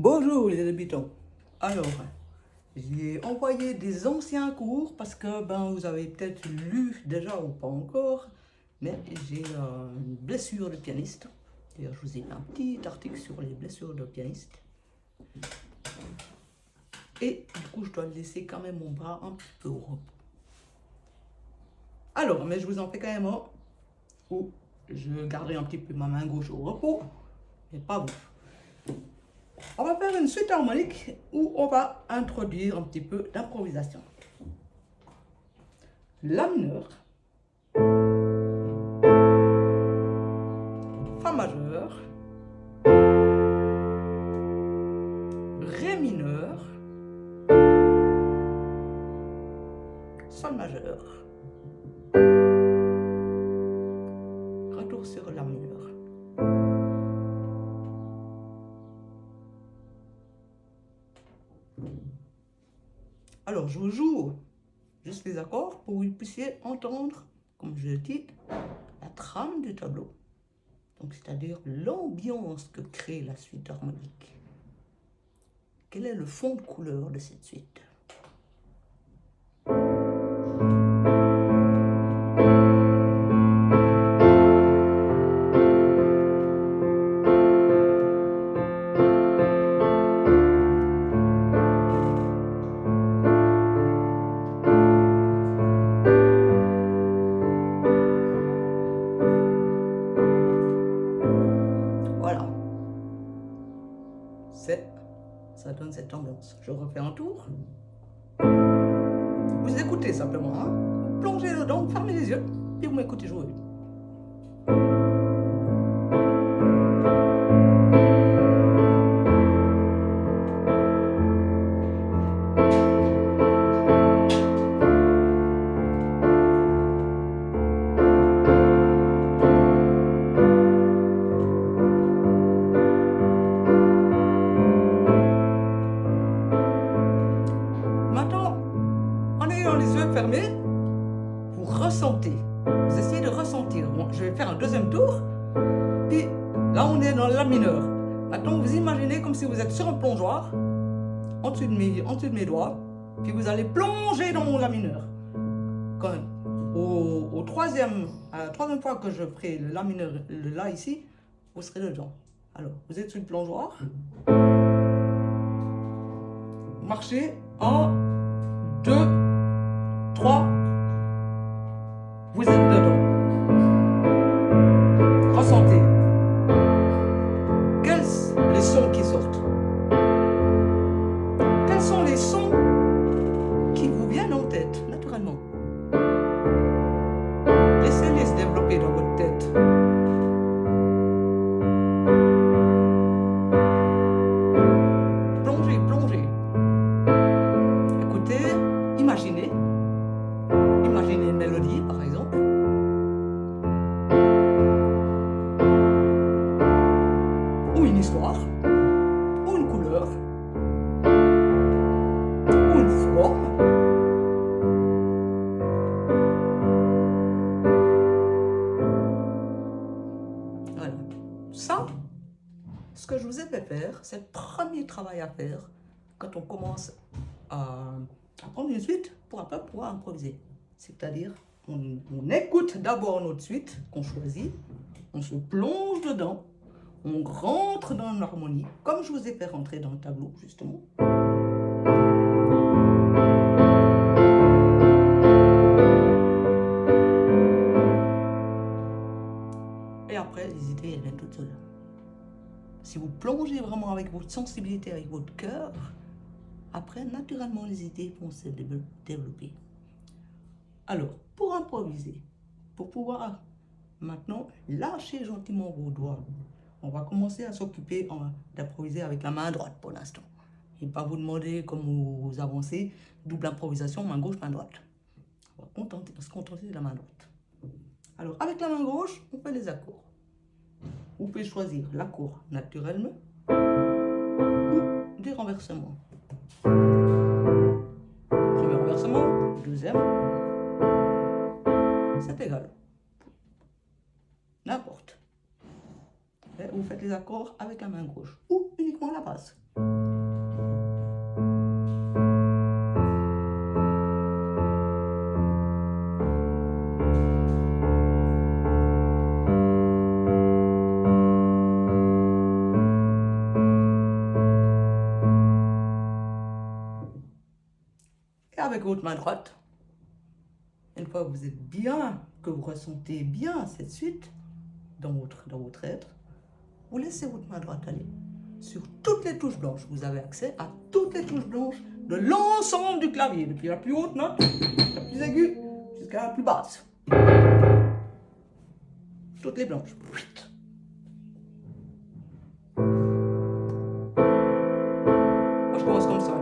Bonjour les habitants. Alors, j'ai envoyé des anciens cours parce que vous avez peut-être lu déjà ou pas encore, mais j'ai une blessure de pianiste. D'ailleurs, je vous ai mis un petit article sur les blessures de pianiste. Et du coup, je dois laisser quand même mon bras un petit peu au repos. Alors, mais je vous en fais quand même un où je garderai un petit peu ma main gauche au repos, mais pas vous. On va faire une suite harmonique où on va introduire un petit peu d'improvisation. La mineur, Fa majeur, Ré mineur, Sol majeur, retour sur La mineur. Alors je vous joue juste les accords pour que vous puissiez entendre, comme je l'ai dit, la trame du tableau. Donc c'est-à-dire l'ambiance que crée la suite harmonique. Quel est le fond de couleur de cette suite? Voilà. Ça donne cette ambiance. Je refais un tour. Vous écoutez simplement, hein? Vous plongez dedans, vous fermez les yeux, puis vous m'écoutez jouer. Les yeux fermés, vous ressentez, vous essayez de ressentir. Bon, je vais faire un deuxième tour, puis là on est dans La mineur. Maintenant vous imaginez comme si vous êtes sur un plongeoir, en dessous de mes doigts, puis vous allez plonger dans mon La mineur. Quand, à la troisième fois que je ferai le La mineur, le La ici, vous serez dedans. Alors, vous êtes sur le plongeoir, marchez 1, 2, 3, vous êtes dedans. Ressentez. Quels sont les sons qui sortent? Quels sont les sons qui vous viennent en tête, naturellement? Laissez-les se développer dans votre tête. Plongez, plongez. Écoutez, imaginez. Imaginez une mélodie, par exemple. Ou une histoire. Ou une couleur. Ou une forme. Voilà. Ça, ce que je vous ai fait faire, c'est le premier travail à faire quand on commence à prendre une suite pour après pouvoir improviser. C'est-à-dire, on écoute d'abord notre suite qu'on choisit, on se plonge dedans, on rentre dans l'harmonie, comme je vous ai fait rentrer dans le tableau, justement. Et après, les idées, elles viennent toutes seules. Si vous plongez vraiment avec votre sensibilité, avec votre cœur, après, naturellement, les idées vont se développer. Alors, pour improviser, pour pouvoir maintenant lâcher gentiment vos doigts, on va commencer à s'occuper d'improviser avec la main droite pour l'instant. Et pas vous demander, comme vous avancez, double improvisation, main gauche, main droite. On va se contenter de la main droite. Alors, avec la main gauche, on fait les accords. Vous pouvez choisir l'accord naturellement ou des renversements. Premier renversement, deuxième. C'est égal. N'importe. Vous faites les accords avec la main gauche ou uniquement la basse. avec votre main droite. Une fois que vous êtes bien, que vous ressentez bien cette suite dans votre être, vous laissez votre main droite aller sur toutes les touches blanches. Vous avez accès à toutes les touches blanches de l'ensemble du clavier, depuis la plus haute note, la plus aiguë, jusqu'à la plus basse. Toutes les blanches. Moi, je commence comme ça.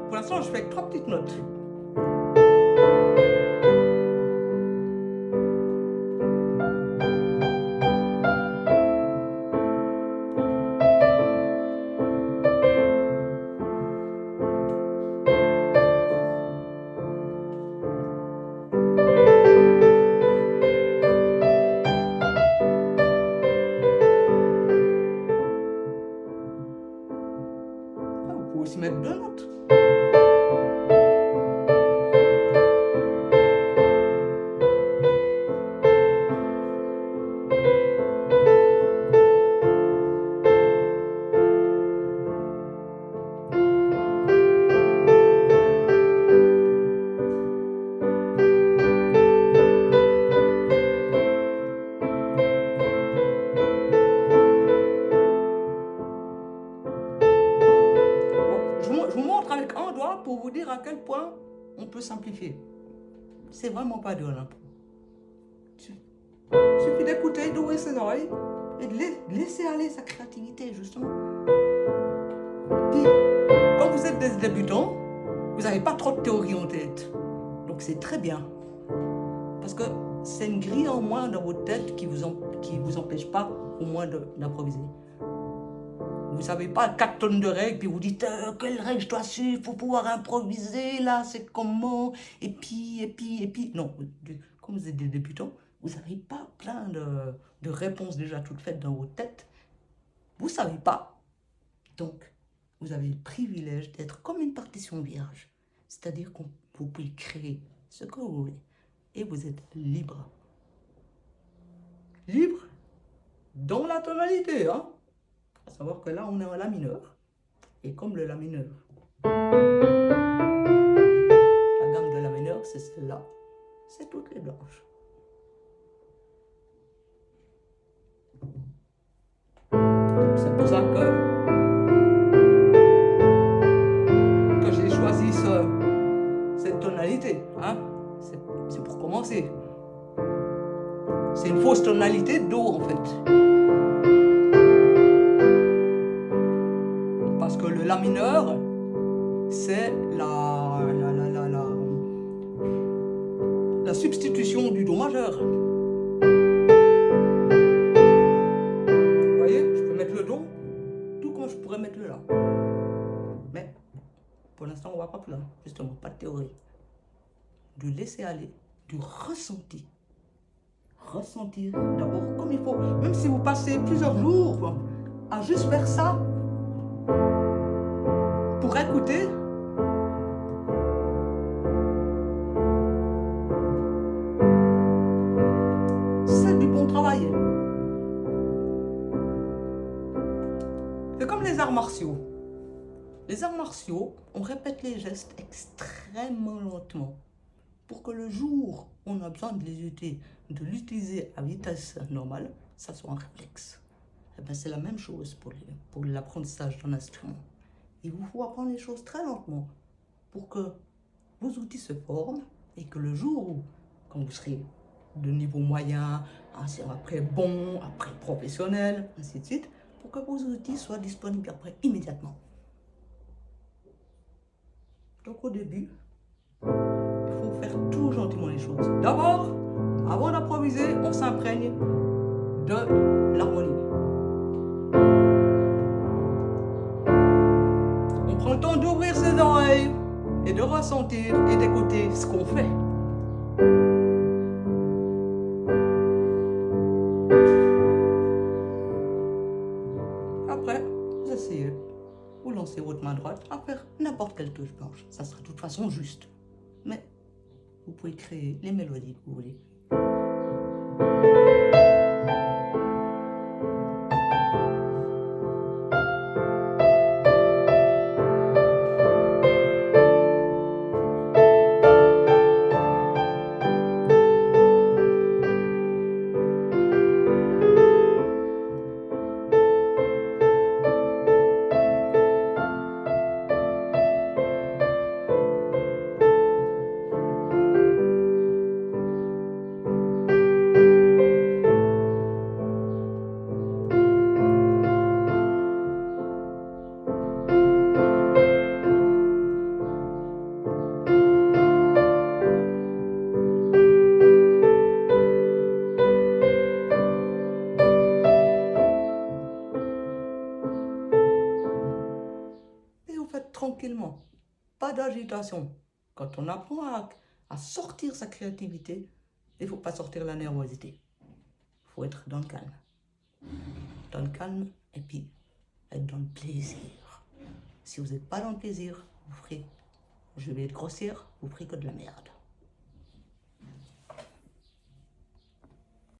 Pour l'instant, je fais avec 3 petites notes. Vous pouvez aussi mettre 2 notes. Je vous montre avec un doigt pour vous dire à quel point on peut simplifier. C'est vraiment pas dur l'impro. Il suffit d'écouter, d'ouvrir ses oreilles et de laisser aller sa créativité, justement. Puis, quand vous êtes des débutants, vous n'avez pas trop de théorie en tête. Donc c'est très bien. Parce que c'est une grille en moins dans votre tête qui vous empêche pas au moins d'improviser. Vous ne savez pas 4 tonnes de règles, puis vous dites quelle règle je dois suivre pour pouvoir improviser, là, c'est comment, et puis. Non, comme vous êtes des débutants, vous n'avez pas plein de réponses déjà toutes faites dans votre tête. Vous ne savez pas. Donc, vous avez le privilège d'être comme une partition vierge. C'est-à-dire que vous pouvez créer ce que vous voulez. Et vous êtes libre. Libre dans la tonalité, hein. À savoir que là, on est en la mineur. Et comme le la mineur, la gamme de la mineur, c'est celle-là. C'est toutes les blanches. Donc c'est pour ça que j'ai choisi cette tonalité. Hein? C'est pour commencer. C'est une fausse tonalité d'Do, en fait. Parce que le la mineur, c'est la substitution du Do majeur. Vous voyez, je peux mettre le Do, tout comme je pourrais mettre le La. Mais, pour l'instant, on ne va pas plus loin. Justement, pas de théorie. Du laisser aller, du ressenti. Ressentir d'abord comme il faut. Même si vous passez plusieurs jours à juste faire ça, pour écouter, c'est du bon travail. C'est comme les arts martiaux. Les arts martiaux, on répète les gestes extrêmement lentement pour que le jour où on a besoin de l'utiliser à vitesse normale, ça soit un réflexe. Et bien, c'est la même chose pour l'apprentissage d'un instrument. Il vous faut apprendre les choses très lentement pour que vos outils se forment et que le jour où, quand vous serez de niveau moyen, après bon, après professionnel, ainsi de suite, pour que vos outils soient disponibles après immédiatement. Donc au début, il faut faire tout gentiment les choses. D'abord, avant d'improviser, on s'imprègne de l'harmonie. On prend le temps d'ouvrir ses oreilles et de ressentir et d'écouter ce qu'on fait. Après, lancer votre main droite à faire n'importe quelle touche blanche. Ça sera de toute façon juste. Mais vous pouvez créer les mélodies que vous voulez. Et vous faites tranquillement. Pas d'agitation. Quand on apprend à sortir sa créativité, il ne faut pas sortir la nervosité. Il faut être dans le calme. Dans le calme et puis être dans le plaisir. Si vous n'êtes pas dans le plaisir, vous ferez, je vais être grossière, vous ferez que de la merde.